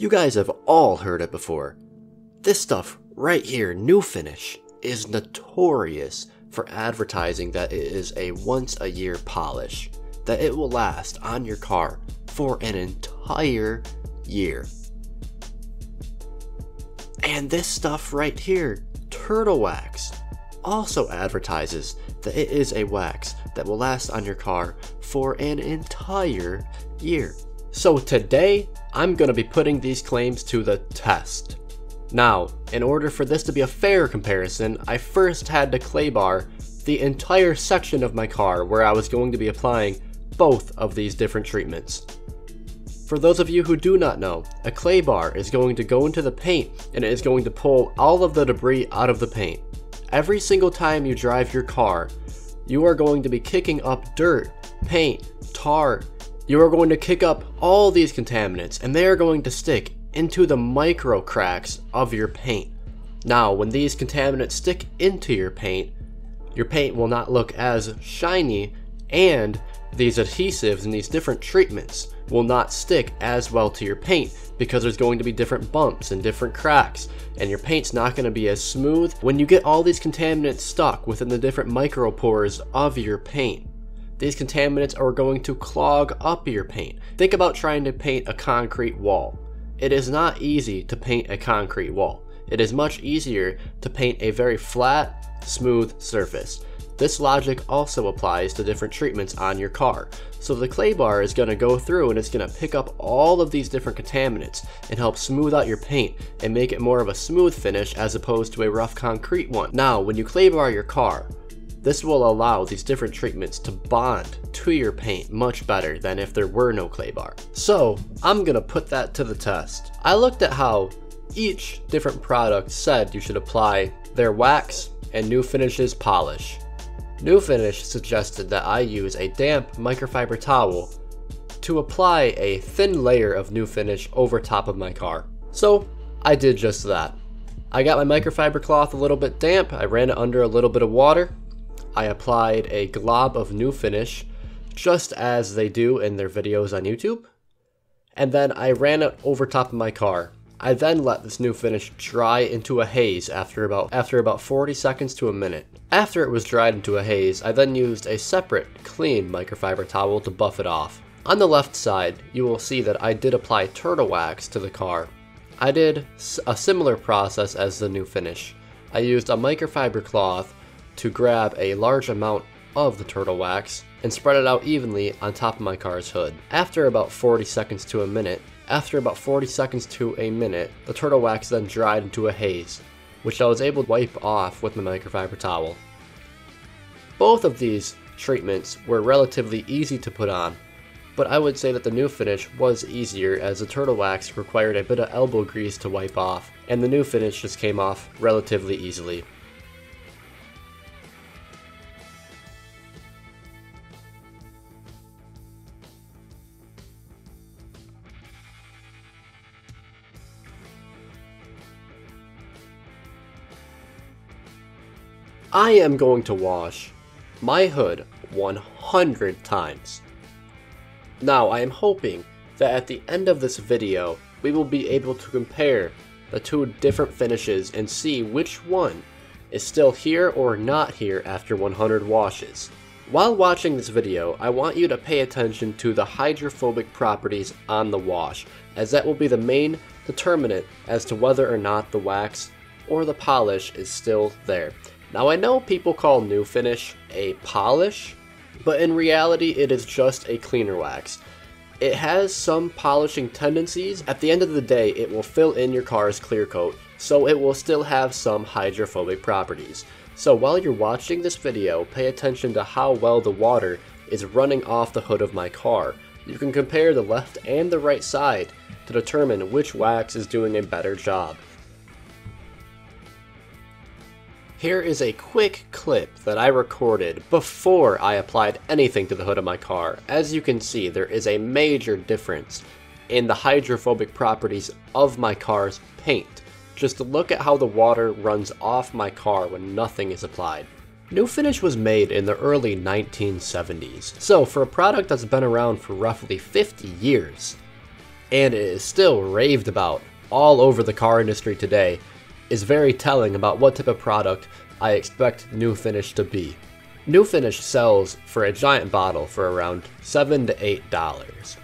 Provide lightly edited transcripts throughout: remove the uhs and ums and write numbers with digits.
You guys have all heard it before. This stuff right here, New Finish, is notorious for advertising that it is a once-a-year polish, that it will last on your car for an entire year. And this stuff right here, Turtle Wax, also advertises that it is a wax that will last on your car for an entire year. So today, I'm going to be putting these claims to the test. Now, in order for this to be a fair comparison, I first had to clay bar the entire section of my car where I was going to be applying both of these different treatments. For those of you who do not know, a clay bar is going to go into the paint and it is going to pull all of the debris out of the paint. Every single time you drive your car, you are going to be kicking up dirt, paint, tar. You are going to kick up all these contaminants and they are going to stick into the micro cracks of your paint. Now, when these contaminants stick into your paint will not look as shiny, and these adhesives and these different treatments will not stick as well to your paint because there's going to be different bumps and different cracks, and your paint's not going to be as smooth when you get all these contaminants stuck within the different micropores of your paint. These contaminants are going to clog up your paint. Think about trying to paint a concrete wall. It is not easy to paint a concrete wall. It is much easier to paint a very flat, smooth surface. This logic also applies to different treatments on your car. So the clay bar is going to go through and it's going to pick up all of these different contaminants and help smooth out your paint and make it more of a smooth finish as opposed to a rough concrete one. Now, when you clay bar your car, this will allow these different treatments to bond to your paint much better than if there were no clay bar. So I'm gonna put that to the test. I looked at how each different product said you should apply their wax and New Finish's polish. New Finish suggested that I use a damp microfiber towel to apply a thin layer of New Finish over top of my car. So I did just that. I got my microfiber cloth a little bit damp, I ran it under a little bit of water, I applied a glob of New Finish, just as they do in their videos on YouTube, and then I ran it over top of my car. I then let this New Finish dry into a haze after about 40 seconds to a minute. After it was dried into a haze, I then used a separate, clean microfiber towel to buff it off. On the left side, you will see that I did apply Turtle Wax to the car. I did a similar process as the New Finish. I used a microfiber cloth to grab a large amount of the Turtle Wax and spread it out evenly on top of my car's hood. After about 40 seconds to a minute, the Turtle Wax then dried into a haze, which I was able to wipe off with my microfiber towel. Both of these treatments were relatively easy to put on, but I would say that the New Finish was easier as the Turtle Wax required a bit of elbow grease to wipe off, and the New Finish just came off relatively easily. I am going to wash my hood 100 times. Now, I am hoping that at the end of this video, we will be able to compare the two different finishes and see which one is still here or not here after 100 washes. While watching this video, I want you to pay attention to the hydrophobic properties on the wash, as that will be the main determinant as to whether or not the wax or the polish is still there. Now, I know people call New Finish a polish, but in reality it is just a cleaner wax. It has some polishing tendencies. At the end of the day, it will fill in your car's clear coat, so it will still have some hydrophobic properties. So while you're watching this video, pay attention to how well the water is running off the hood of my car. You can compare the left and the right side to determine which wax is doing a better job. Here is a quick clip that I recorded before I applied anything to the hood of my car. As you can see, there is a major difference in the hydrophobic properties of my car's paint. Just look at how the water runs off my car when nothing is applied. New Finish was made in the early 1970s, so for a product that's been around for roughly 50 years, and it is still raved about all over the car industry today, is very telling about what type of product I expect New Finish to be. New Finish sells for a giant bottle for around $7 to $8,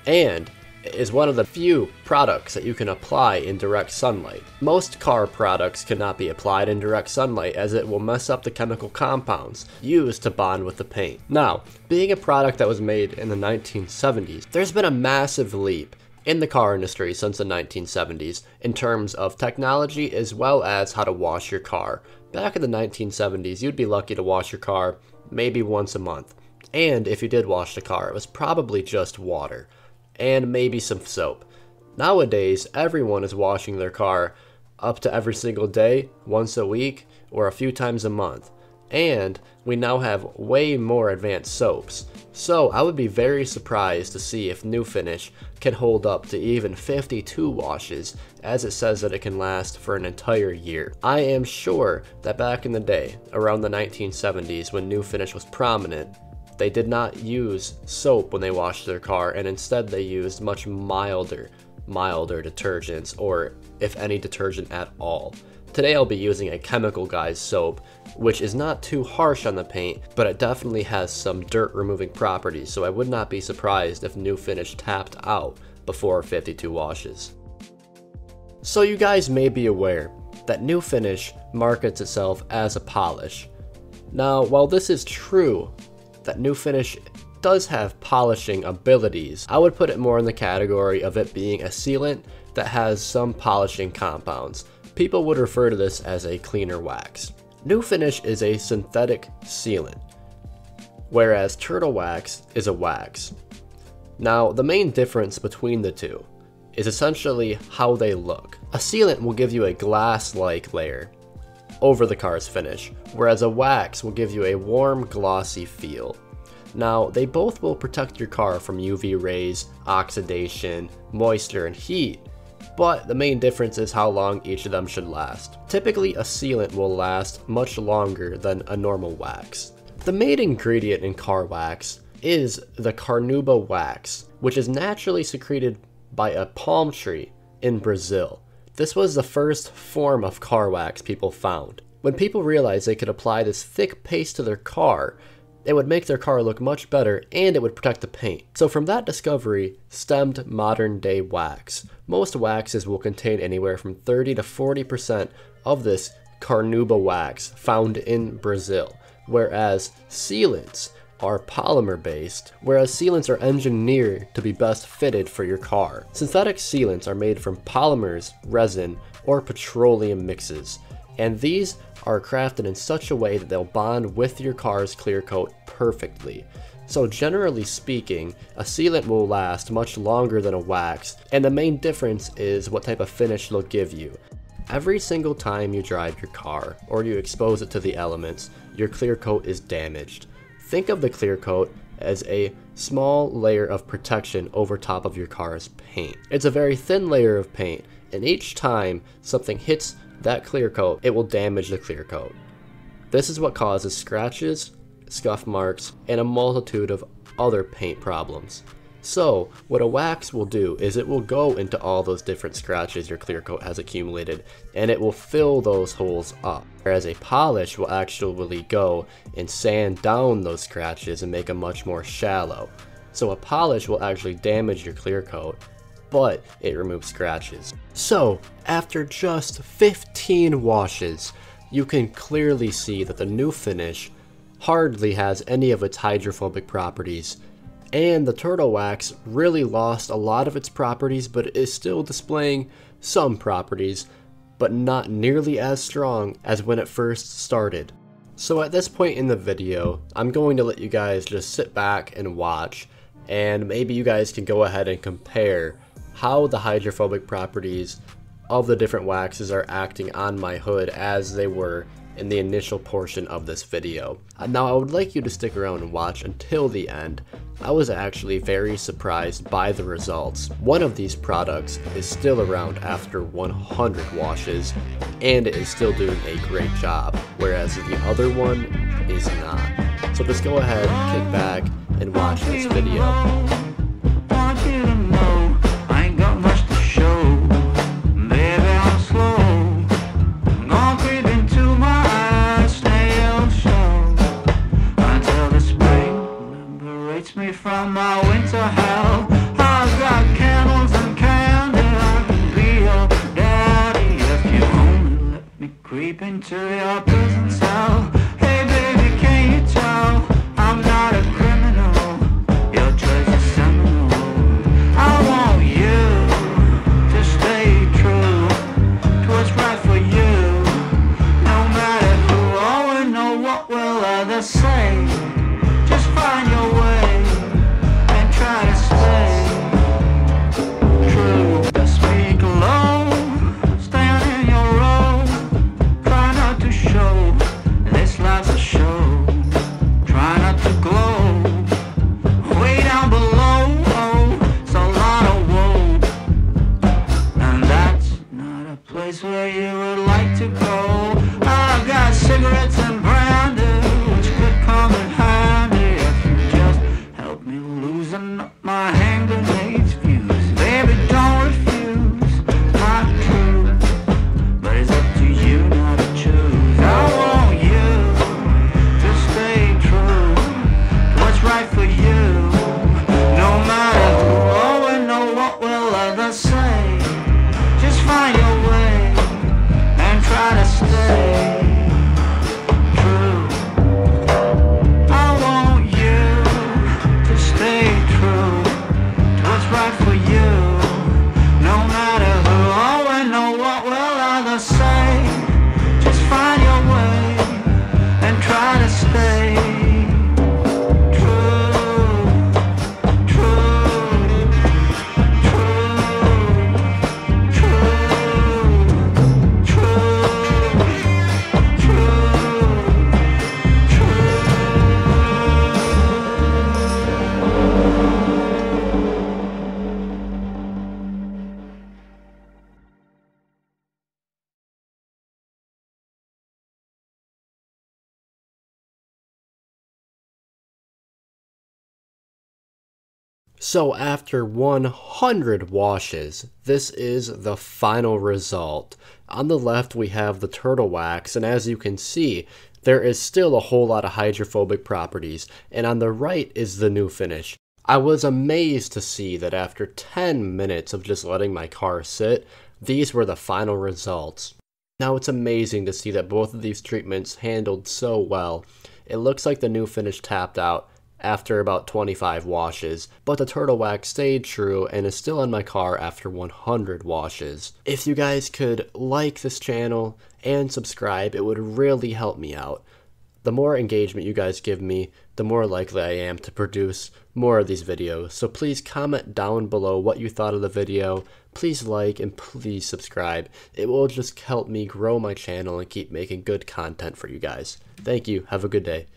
and is one of the few products that you can apply in direct sunlight. Most car products cannot be applied in direct sunlight as it will mess up the chemical compounds used to bond with the paint. Now, being a product that was made in the 1970s, there's been a massive leap in the car industry since the 1970s in terms of technology as well as how to wash your car. Back in the 1970s, you'd be lucky to wash your car maybe once a month. And if you did wash the car, it was probably just water and maybe some soap. Nowadays, everyone is washing their car up to every single day, once a week, or a few times a month. And we now have way more advanced soaps. So I would be very surprised to see if New Finish can hold up to even 52 washes, as it says that it can last for an entire year. I am sure that back in the day, around the 1970s, when New Finish was prominent, they did not use soap when they washed their car, and instead they used much milder detergents, or if any detergent at all. Today I'll be using a chemical guys soap, which is not too harsh on the paint, but it definitely has some dirt removing properties, so I would not be surprised if New Finish tapped out before 52 washes. So you guys may be aware that New Finish markets itself as a polish. Now, while this is true, that New Finish does have polishing abilities, I would put it more in the category of it being a sealant that has some polishing compounds. People would refer to this as a cleaner wax. New Finish is a synthetic sealant, whereas Turtle Wax is a wax. Now, the main difference between the two is essentially how they look. A sealant will give you a glass-like layer over the car's finish, whereas a wax will give you a warm, glossy feel. Now, they both will protect your car from UV rays, oxidation, moisture, and heat, but the main difference is how long each of them should last. Typically, a sealant will last much longer than a normal wax. The main ingredient in car wax is the carnauba wax, which is naturally secreted by a palm tree in Brazil. This was the first form of car wax people found. When people realized they could apply this thick paste to their car, it would make their car look much better and it would protect the paint. So from that discovery stemmed modern day wax. Most waxes will contain anywhere from 30 to 40% of this carnauba wax found in Brazil, whereas sealants are polymer based, whereas sealants are engineered to be best fitted for your car. Synthetic sealants are made from polymers, resin, or petroleum mixes, and these are crafted in such a way that they'll bond with your car's clear coat perfectly. So generally speaking, a sealant will last much longer than a wax, and the main difference is what type of finish they'll give you. Every single time you drive your car, or you expose it to the elements, your clear coat is damaged. Think of the clear coat as a small layer of protection over top of your car's paint. It's a very thin layer of paint, and each time something hits that clear coat, it will damage the clear coat. This is what causes scratches, scuff marks, and a multitude of other paint problems. So what a wax will do is it will go into all those different scratches your clear coat has accumulated, and it will fill those holes up. Whereas a polish will actually go and sand down those scratches and make them much more shallow. So a polish will actually damage your clear coat, but it removes scratches. So after just 15 washes, you can clearly see that the New Finish hardly has any of its hydrophobic properties, and the Turtle Wax really lost a lot of its properties, but is still displaying some properties, but not nearly as strong as when it first started. So at this point in the video, I'm going to let you guys just sit back and watch, and maybe you guys can go ahead and compare how the hydrophobic properties of the different waxes are acting on my hood as they were in the initial portion of this video. Now I would like you to stick around and watch until the end. I was actually very surprised by the results. One of these products is still around after 100 washes, and it is still doing a great job, whereas the other one is not. So just go ahead, kick back, and watch this video. creep into your prison cell. Hey baby, can you tell I'm not a criminal? Your choice is seminal. I want you to stay true to what's right for you. No matter who or know what will others say, just find your way and try to stay true. Just speak low, stand in your row. Try not to show this life's a show. Try not to glow way down below. Oh, it's a lot of woe, and that's not a place where you would like to go. I've got cigarettes and brandy, which could come in handy if you just help me loosen up my hand grenades fuse. Baby, don't refuse my truth, but it's up to you now to choose. I want you to stay true to what's right for you. No matter who or know what will others say, just find your way and try to stay true. I want you to stay true to what's right for you. No matter who or know what will others say, just find your way and try to stay true, true, So after 100 washes, this is the final result. On the left we have the turtle wax, and as you can see, there is still a whole lot of hydrophobic properties, and on the right is the new finish. I was amazed to see that after 10 minutes of just letting my car sit, these were the final results. Now it's amazing to see that both of these treatments handled so well. It looks like the new finish tapped out after about 25 washes, but the turtle wax stayed true and is still in my car after 100 washes. If you guys could like this channel and subscribe, it would really help me out. The more engagement you guys give me, the more likely I am to produce more of these videos. So please comment down below what you thought of the video. Please like and please subscribe. It will just help me grow my channel and keep making good content for you guys. Thank you. Have a good day.